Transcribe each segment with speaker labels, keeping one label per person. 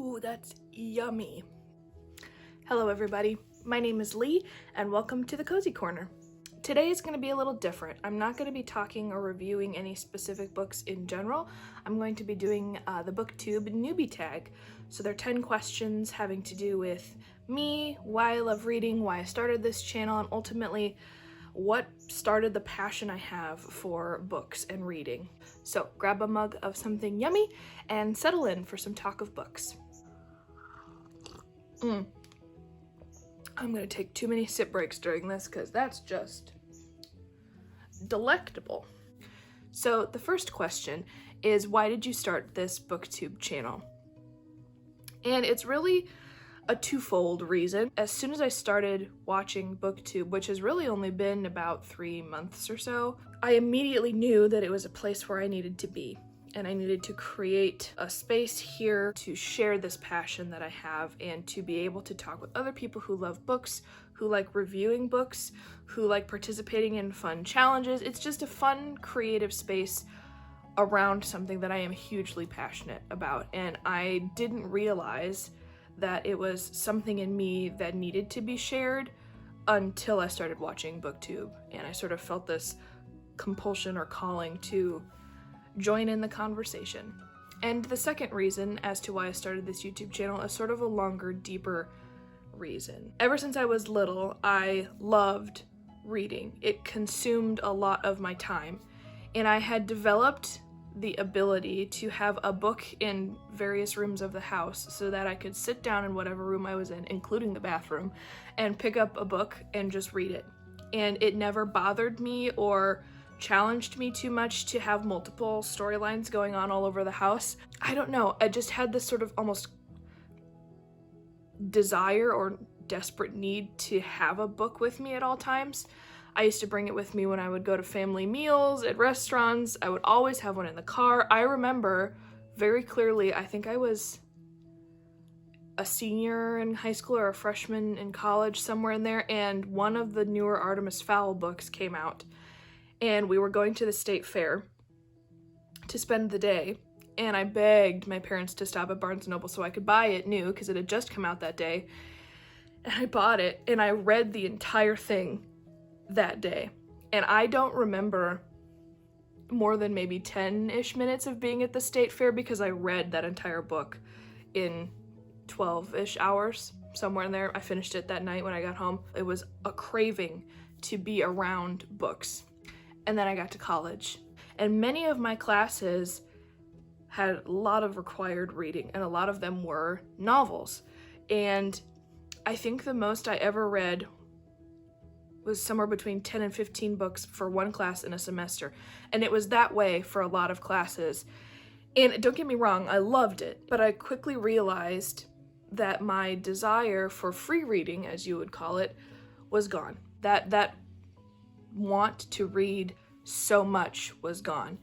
Speaker 1: Ooh, that's yummy. Hello everybody, my name is Leigh and welcome to the Cozy Corner. Today is going to be a little different. I'm not going to be talking or reviewing any specific books in general. I'm going to be doing the BookTube Newbie Tag. So they're 10 questions having to do with me, why I love reading, why I started this channel, and ultimately what started the passion I have for books and reading. So grab a mug of something yummy and settle in for some talk of books. I'm gonna take too many sip breaks during this because that's just delectable. So the first question is, why did you start this BookTube channel? And it's really a twofold reason. As soon as I started watching BookTube, which has really only been about 3 months or so, I immediately knew that it was a place where I needed to be. And I needed to create a space here to share this passion that I have and to be able to talk with other people who love books, who like reviewing books, who like participating in fun challenges. It's just a fun, creative space around something that I am hugely passionate about. And I didn't realize that it was something in me that needed to be shared until I started watching BookTube. And I sort of felt this compulsion or calling to join in the conversation. And the second reason as to why I started this YouTube channel is sort of a longer, deeper reason. Ever since I was little, I loved reading. It consumed a lot of my time, and I had developed the ability to have a book in various rooms of the house so that I could sit down in whatever room I was in, including the bathroom, and pick up a book and just read it. And it never bothered me or challenged me too much to have multiple storylines going on all over the house. I don't know, I just had this sort of almost desire or desperate need to have a book with me at all times. I used to bring it with me when I would go to family meals, at restaurants. I would always have one in the car. I remember very clearly, I think I was a senior in high school or a freshman in college, somewhere in there, and one of the newer Artemis Fowl books came out. And we were going to the state fair to spend the day, and I begged my parents to stop at Barnes & Noble so I could buy it new because it had just come out that day. And I bought it, and I read the entire thing that day. And I don't remember more than maybe 10-ish minutes of being at the state fair because I read that entire book in 12-ish hours, somewhere in there. I finished it that night when I got home. It was a craving to be around books. And then I got to college, and many of my classes had a lot of required reading, and a lot of them were novels. And I think the most I ever read was somewhere between 10 and 15 books for one class in a semester. And it was that way for a lot of classes. And don't get me wrong, I loved it, but I quickly realized that my desire for free reading, as you would call it, was gone. That want to read so much was gone.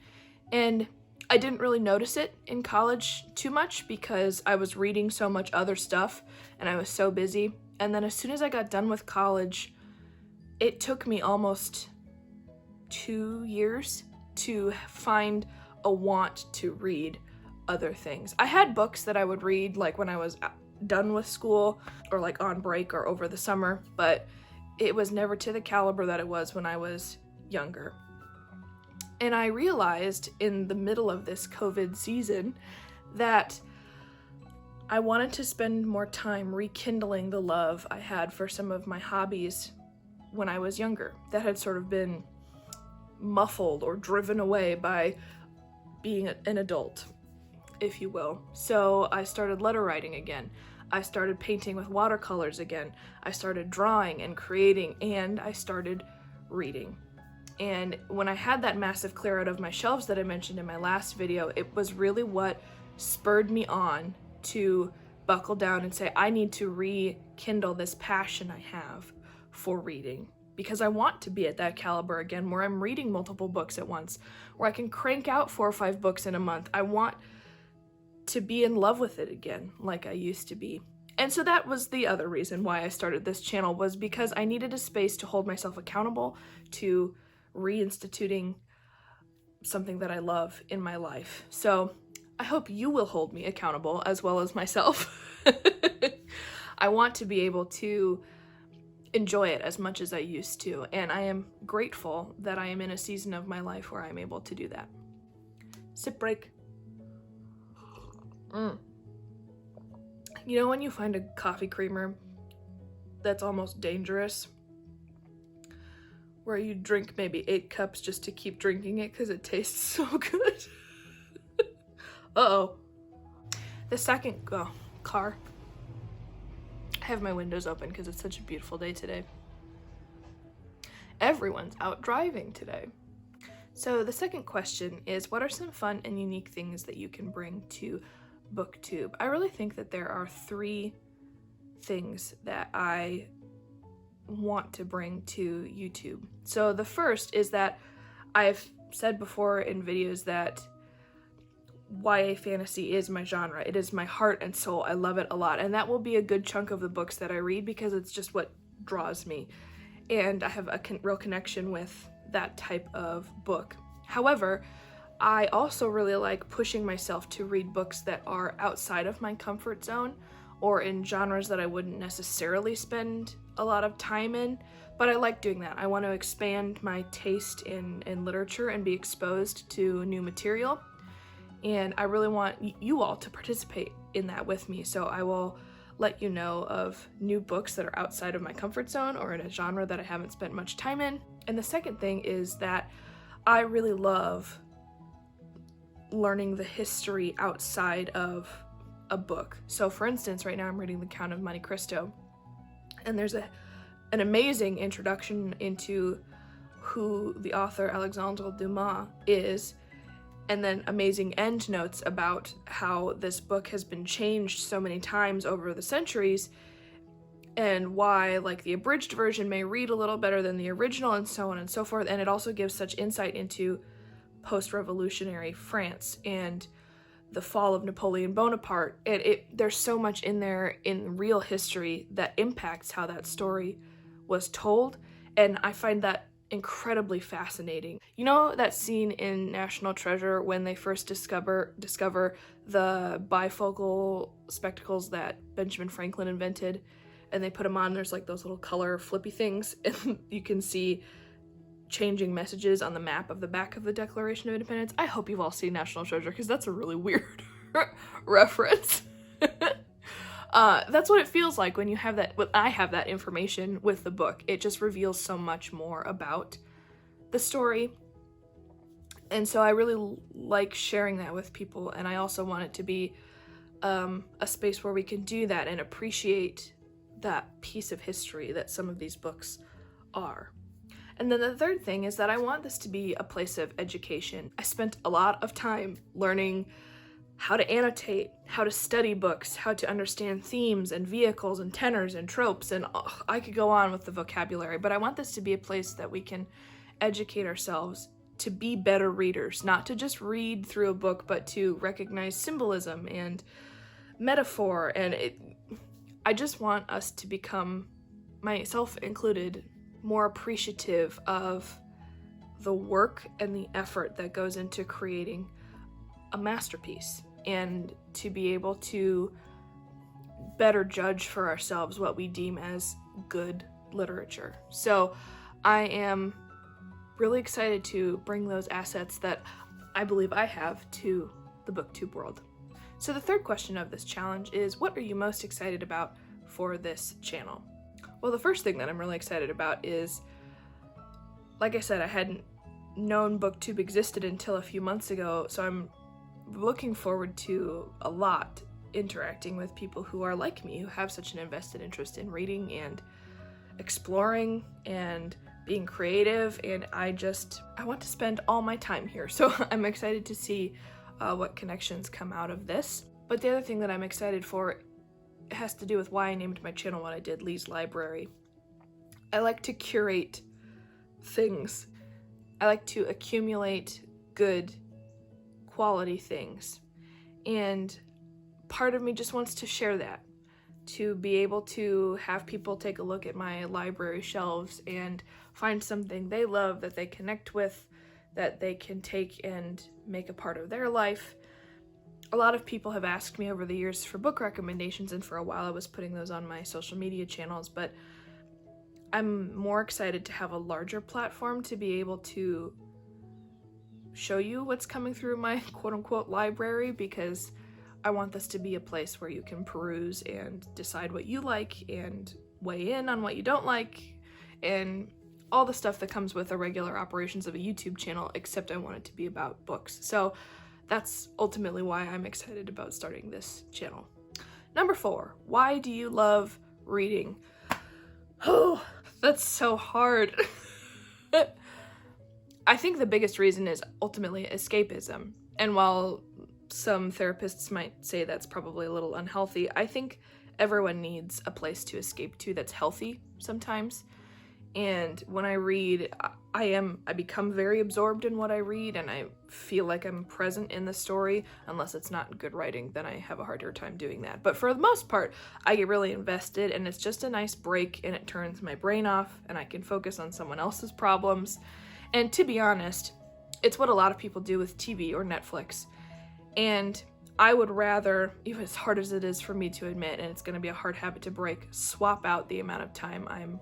Speaker 1: And I didn't really notice it in college too much because I was reading so much other stuff and I was so busy. And then as soon as I got done with college, it took me almost 2 years to find a want to read other things. I had books that I would read like when I was done with school or like on break or over the summer, but it was never to the caliber that it was when I was younger. And I realized in the middle of this COVID season that I wanted to spend more time rekindling the love I had for some of my hobbies when I was younger that had sort of been muffled or driven away by being an adult, if you will. So I started letter writing again. I started painting with watercolors again. I started drawing and creating, and I started reading. And when I had that massive clear out of my shelves that I mentioned in my last video, it was really what spurred me on to buckle down and say, I need to rekindle this passion I have for reading, because I want to be at that caliber again where I'm reading multiple books at once, where I can crank out 4 or 5 books in a month. I want to be in love with it again like I used to be. And so that was the other reason why I started this channel, was because I needed a space to hold myself accountable to reinstituting something that I love in my life. So I hope you will hold me accountable as well as myself. I want to be able to enjoy it as much as I used to, and I am grateful that I am in a season of my life where I'm able to do that. Sip break. You know when you find a coffee creamer that's almost dangerous? Where you drink maybe 8 cups just to keep drinking it because it tastes so good. Uh-oh. The second car. I have my windows open because it's such a beautiful day today. Everyone's out driving today. So the second question is, what are some fun and unique things that you can bring to BookTube? I really think that there are 3 things that I want to bring to YouTube. So the first is that I've said before in videos that YA fantasy is my genre. It is my heart and soul. I love it a lot, and that will be a good chunk of the books that I read because it's just what draws me, and I have a real connection with that type of book. However, I also really like pushing myself to read books that are outside of my comfort zone or in genres that I wouldn't necessarily spend a lot of time in, but I like doing that. I want to expand my taste in literature and be exposed to new material. And I really want you all to participate in that with me. So I will let you know of new books that are outside of my comfort zone or in a genre that I haven't spent much time in. And the second thing is that I really love learning the history outside of a book. So for instance, right now I'm reading The Count of Monte Cristo, and there's an amazing introduction into who the author Alexandre Dumas is, and then amazing end notes about how this book has been changed so many times over the centuries, and why like the abridged version may read a little better than the original, and so on and so forth. And it also gives such insight into post-revolutionary France and the fall of Napoleon Bonaparte. There's so much in there in real history that impacts how that story was told, and I find that incredibly fascinating. You know that scene in National Treasure when they first discover the bifocal spectacles that Benjamin Franklin invented, and they put them on, there's like those little color flippy things, and you can see changing messages on the map of the back of the Declaration of Independence. I hope you've all seen National Treasure because that's a really weird reference. That's what it feels like when you have that, when I have that information with the book. It just reveals so much more about the story. And so I really like sharing that with people, and I also want it to be a space where we can do that and appreciate that piece of history that some of these books are. And then the third thing is that I want this to be a place of education. I spent a lot of time learning how to annotate, how to study books, how to understand themes and vehicles and tenors and tropes, and I could go on with the vocabulary, but I want this to be a place that we can educate ourselves to be better readers, not to just read through a book, but to recognize symbolism and metaphor. And I just want us to become, myself included, more appreciative of the work and the effort that goes into creating a masterpiece, and to be able to better judge for ourselves what we deem as good literature. So I am really excited to bring those assets that I believe I have to the BookTube world. So the third question of this challenge is, what are you most excited about for this channel? Well, the first thing that I'm really excited about is, like I said, I hadn't known BookTube existed until a few months ago, so I'm looking forward to a lot interacting with people who are like me, who have such an invested interest in reading and exploring and being creative, and I want to spend all my time here. So I'm excited to see what connections come out of this. But the other thing that I'm excited for has to do with why I named my channel what I did, Leigh's Library. I like to curate things. I like to accumulate good quality things, and part of me just wants to share that, to be able to have people take a look at my library shelves and find something they love, that they connect with, that they can take and make a part of their life. A lot of people have asked me over the years for book recommendations, and for a while I was putting those on my social media channels, but I'm more excited to have a larger platform to be able to show you what's coming through my quote-unquote library, because I want this to be a place where you can peruse and decide what you like and weigh in on what you don't like and all the stuff that comes with the regular operations of a YouTube channel, except I want it to be about books. So that's ultimately why I'm excited about starting this channel. Number 4, why do you love reading? Oh, that's so hard. I think the biggest reason is ultimately escapism. And while some therapists might say that's probably a little unhealthy, I think everyone needs a place to escape to that's healthy sometimes. And when I read, I become very absorbed in what I read, and I feel like I'm present in the story. Unless it's not good writing, then I have a harder time doing that. But for the most part, I get really invested, and it's just a nice break, and it turns my brain off, and I can focus on someone else's problems. And to be honest, it's what a lot of people do with TV or Netflix. And I would rather, even as hard as it is for me to admit, and it's going to be a hard habit to break, swap out the amount of time I'm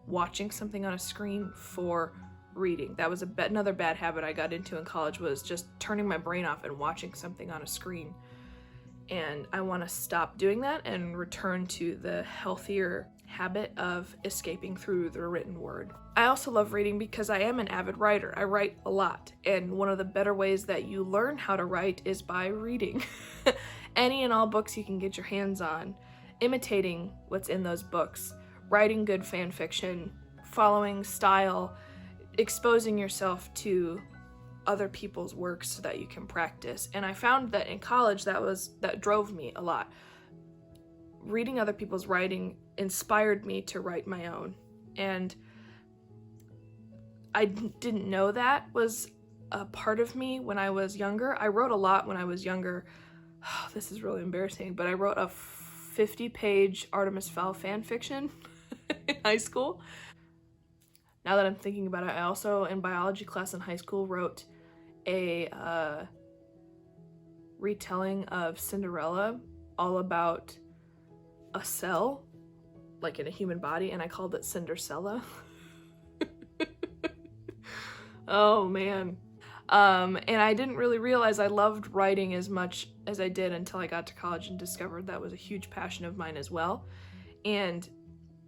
Speaker 1: watching something on a screen for reading. That was another bad habit I got into in college, was just turning my brain off and watching something on a screen. And I want to stop doing that and return to the healthier habit of escaping through the written word. I also love reading because I am an avid writer. I write a lot, and one of the better ways that you learn how to write is by reading. Any and all books you can get your hands on, imitating what's in those books, writing good fan fiction, following style, exposing yourself to other people's works so that you can practice. And I found that in college that drove me a lot. Reading other people's writing inspired me to write my own. And I didn't know that was a part of me when I was younger. I wrote a lot when I was younger. Oh, this is really embarrassing, but I wrote a 50-page Artemis Fowl fan fiction in high school. Now that I'm thinking about it, I also, in biology class in high school, wrote a retelling of Cinderella, all about a cell, like in a human body, and I called it Cindercella. Oh man. And I didn't really realize I loved writing as much as I did until I got to college and discovered that was a huge passion of mine as well. And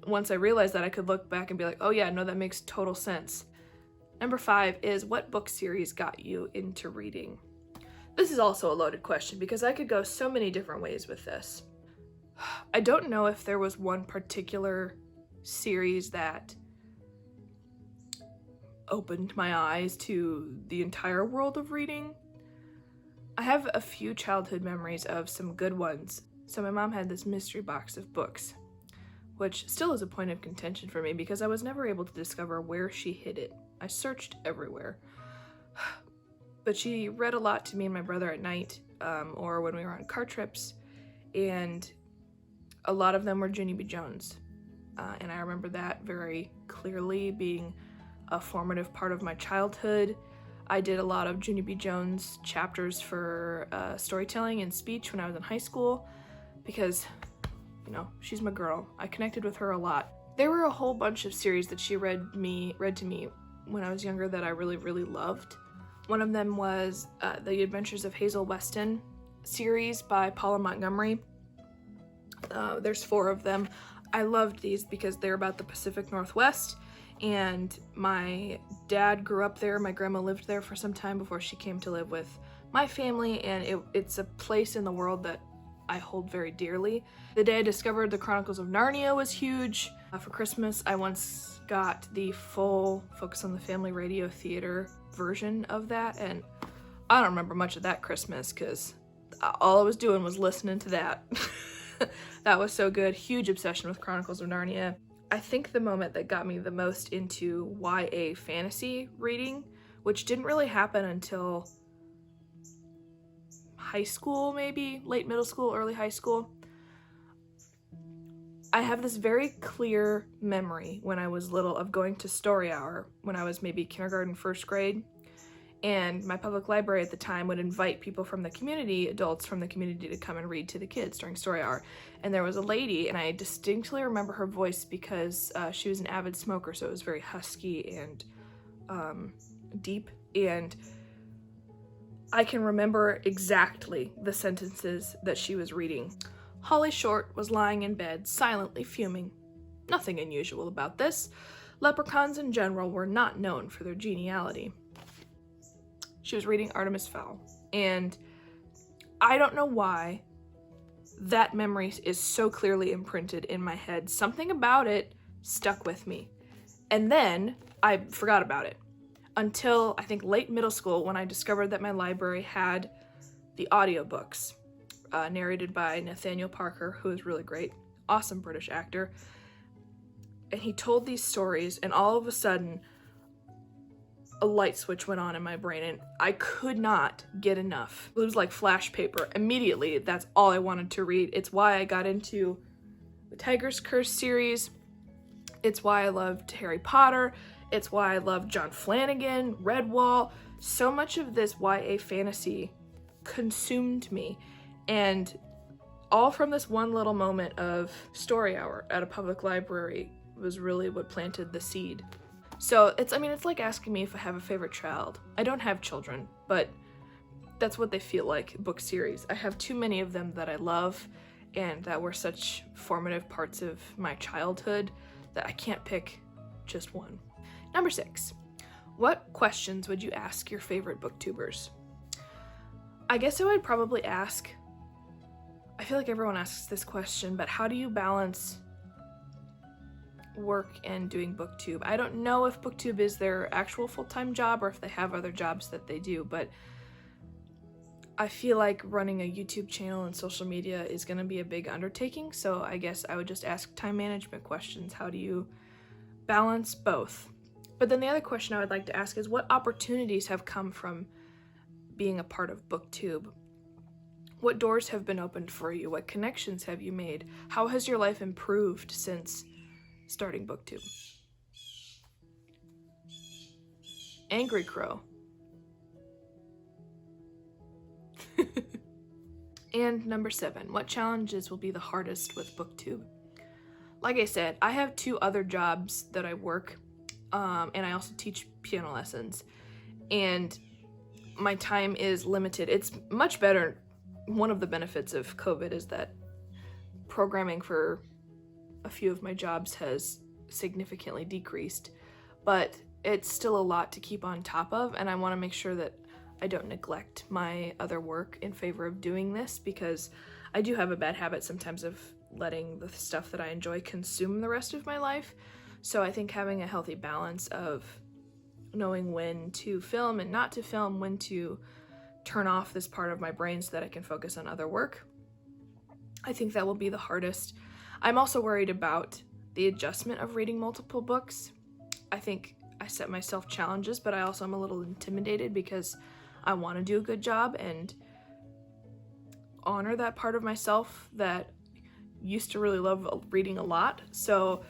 Speaker 1: once I realized that, I could look back and be like, oh yeah, no, that makes total sense. Number 5 is, what book series got you into reading? This is also a loaded question because I could go so many different ways with this. I don't know if there was one particular series that opened my eyes to the entire world of reading. I have a few childhood memories of some good ones. So my mom had this mystery box of books, which still is a point of contention for me because I was never able to discover where she hid it. I searched everywhere. But she read a lot to me and my brother at night, or when we were on car trips, and a lot of them were Junie B. Jones. And I remember that very clearly being a formative part of my childhood. I did a lot of Junie B. Jones chapters for storytelling and speech when I was in high school because, you know, she's my girl. I connected with her a lot. There were a whole bunch of series that she read to me when I was younger that I really, really loved. One of them was The Adventures of Hazel Weston series by Paula Montgomery. There's 4 of them. I loved these because they're about the Pacific Northwest, and my dad grew up there. My grandma lived there for some time before she came to live with my family, and it's a place in the world that I hold very dearly. The day I discovered the Chronicles of Narnia was huge. For Christmas, I once got the full Focus on the Family Radio Theater version of that, and I don't remember much of that Christmas because all I was doing was listening to that. That was so good. Huge obsession with Chronicles of Narnia. I think the moment that got me the most into YA fantasy reading, which didn't really happen until high school, maybe late middle school, early high school. I have this very clear memory when I was little of going to story hour when I was maybe kindergarten, first grade, And my public library at the time would invite people from the community, adults from the community, to come and read to the kids during story hour. And there was a lady, and I distinctly remember her voice because she was an avid smoker, so it was very husky and deep. And I can remember exactly the sentences that she was reading. Holly Short was lying in bed, silently fuming. Nothing unusual about this. Leprechauns in general were not known for their geniality. She was reading Artemis Fowl, and I don't know why that memory is so clearly imprinted in my head. Something about it stuck with me, and then I forgot about it until I think late middle school, when I discovered that my library had the audiobooks narrated by Nathaniel Parker, who is really great, awesome British actor. And he told these stories, and all of a sudden a light switch went on in my brain, and I could not get enough. It was like flash paper. Immediately, that's all I wanted to read. It's why I got into the Tiger's Curse series. It's why I loved Harry Potter. It's why I loved John Flanagan, Redwall. So much of this YA fantasy consumed me, and all from this one little moment of story hour at a public library was really what planted the seed. So it's like asking me if I have a favorite child. I don't have children, but that's what they feel like, book series. I have too many of them that I love and that were such formative parts of my childhood that I can't pick just one. Number 6, what questions would you ask your favorite booktubers? I guess I would probably ask, I feel like everyone asks this question, but how do you balance work and doing booktube? I don't know if booktube is their actual full-time job or if they have other jobs that they do, but I feel like running a YouTube channel and social media is going to be a big undertaking, so I guess I would just ask time management questions. How do you balance both? But then the other question I would like to ask is, what opportunities have come from being a part of booktube? What doors have been opened for you? What connections have you made? How has your life improved since starting booktube? Angry Crow. And number 7, what challenges will be the hardest with booktube? Like I said, I have 2 other jobs that I work, and I also teach piano lessons, and my time is limited. It's much better. One of the benefits of COVID is that programming for a few of my jobs has significantly decreased, but it's still a lot to keep on top of, and I want to make sure that I don't neglect my other work in favor of doing this, because I do have a bad habit sometimes of letting the stuff that I enjoy consume the rest of my life. So I think having a healthy balance of knowing when to film and not to film, when to turn off this part of my brain so that I can focus on other work, I think that will be the hardest. I'm also worried about the adjustment of reading multiple books. I think I set myself challenges, but I also am a little intimidated because I want to do a good job and honor that part of myself that used to really love reading a lot. So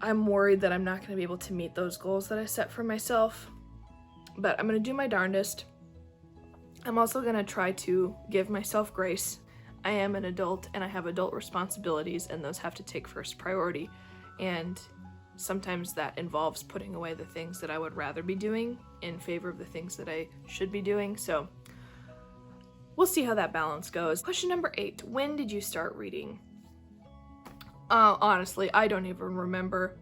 Speaker 1: I'm worried that I'm not going to be able to meet those goals that I set for myself, but I'm going to do my darndest. I'm also going to try to give myself grace. I am an adult and I have adult responsibilities, and those have to take first priority, and sometimes that involves putting away the things that I would rather be doing in favor of the things that I should be doing. So we'll see how that balance goes. Question number 8, when did you start reading? Honestly, I don't even remember.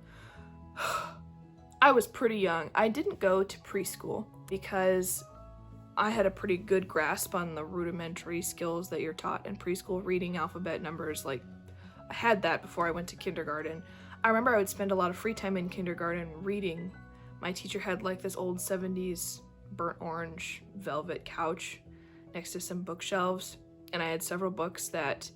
Speaker 1: I was pretty young. I didn't go to preschool because I had a pretty good grasp on the rudimentary skills that you're taught in preschool, reading, alphabet, numbers. Like, I had that before I went to kindergarten. I remember I would spend a lot of free time in kindergarten reading. My teacher had like this old 70s burnt orange velvet couch next to some bookshelves, and I had several books that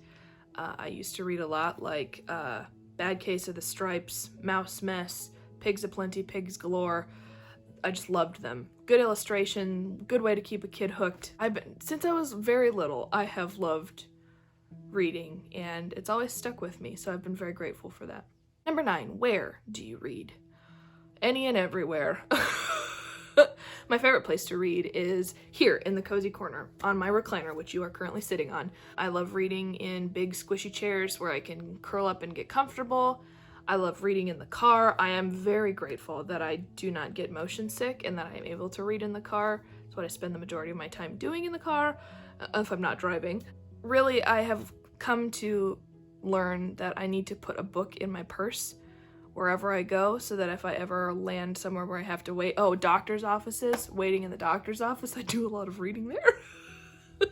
Speaker 1: I used to read a lot, like Bad Case of the Stripes, Mouse Mess, Pigs Aplenty, Pigs Galore. I just loved them. Good illustration, good way to keep a kid hooked. Since I was very little, I have loved reading, and it's always stuck with me, so I've been very grateful for that. Number 9, where do you read? Any and everywhere. My favorite place to read is here in the cozy corner on my recliner, which you are currently sitting on. I love reading in big squishy chairs where I can curl up and get comfortable. I love reading in the car. I am very grateful that I do not get motion sick and that I am able to read in the car. It's what I spend the majority of my time doing in the car, if I'm not driving. Really, I have come to learn that I need to put a book in my purse wherever I go, so that if I ever land somewhere where I have to wait, doctor's offices, waiting in the doctor's office, I do a lot of reading there.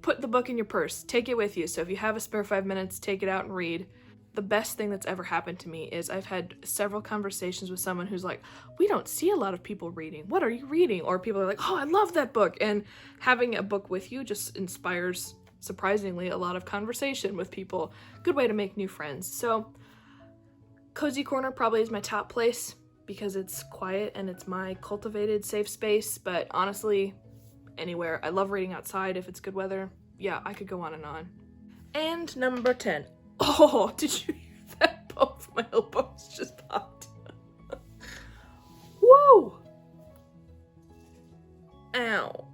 Speaker 1: Put the book in your purse, take it with you, so if you have a spare 5 minutes, take it out and read. The best thing that's ever happened to me is I've had several conversations with someone who's like, we don't see a lot of people reading, what are you reading? Or people are like, oh, I love that book, and having a book with you just inspires, surprisingly, a lot of conversation with people. Good way to make new friends. So Cozy Corner probably is my top place because it's quiet and it's my cultivated safe space, but honestly, anywhere. I love reading outside if it's good weather. Yeah, I could go on and on. And number 10. Oh, did you hear that? Both my elbows just popped. Whoa! Ow.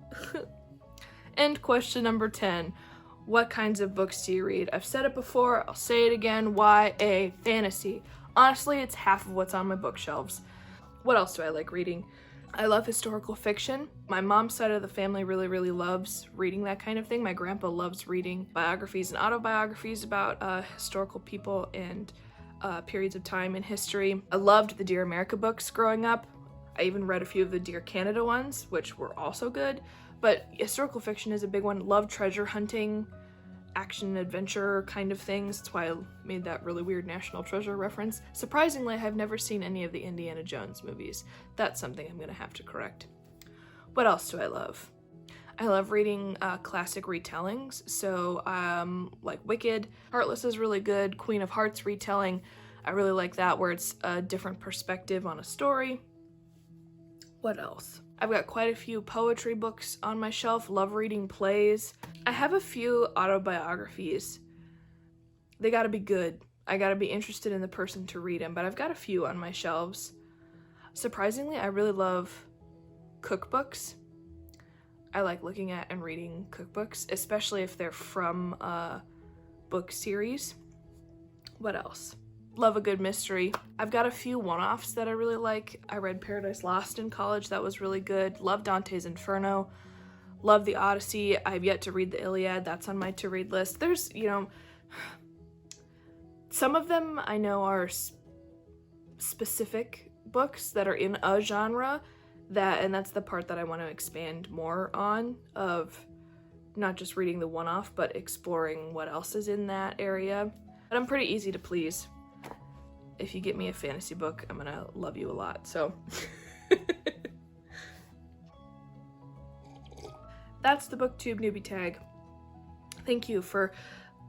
Speaker 1: And question number 10. What kinds of books do you read? I've said it before, I'll say it again. YA fantasy. Honestly, it's half of what's on my bookshelves. What else do I like reading? I love historical fiction. My mom's side of the family really, really loves reading that kind of thing. My grandpa loves reading biographies and autobiographies about historical people and periods of time in history. I loved the Dear America books growing up. I even read a few of the Dear Canada ones, which were also good. But historical fiction is a big one. Love treasure hunting, action adventure kind of things. That's why I made that really weird National Treasure reference. Surprisingly, I've never seen any of the Indiana Jones movies. That's something I'm gonna have to correct. What else do I love? I love reading classic retellings. So like Wicked, Heartless is really good. Queen of Hearts retelling, I really like that, where it's a different perspective on a story. What else? I've got quite a few poetry books on my shelf. Love reading plays. I have a few autobiographies. They gotta be good. I gotta be interested in the person to read them, but I've got a few on my shelves. Surprisingly, I really love cookbooks. I like looking at and reading cookbooks, especially if they're from a book series. What else? Love a good mystery. I've got a few one-offs that I really like. I read Paradise Lost in college. That was really good. Love Dante's Inferno. Love the Odyssey. I've yet to read the Iliad. That's on my to-read list. There's, some of them I know are specific books that are in a genre, and that's the part that I want to expand more on, of not just reading the one-off, but exploring what else is in that area. But I'm pretty easy to please. If you get me a fantasy book, I'm gonna love you a lot, so. That's the BookTube Newbie Tag. Thank you for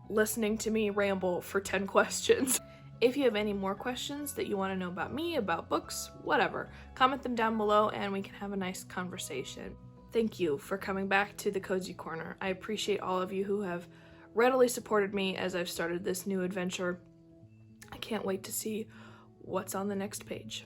Speaker 1: listening to me ramble for 10 questions. If you have any more questions that you want to know about me, about books, whatever, comment them down below and we can have a nice conversation. Thank you for coming back to the Cozy Corner. I appreciate all of you who have readily supported me as I've started this new adventure. I can't wait to see what's on the next page.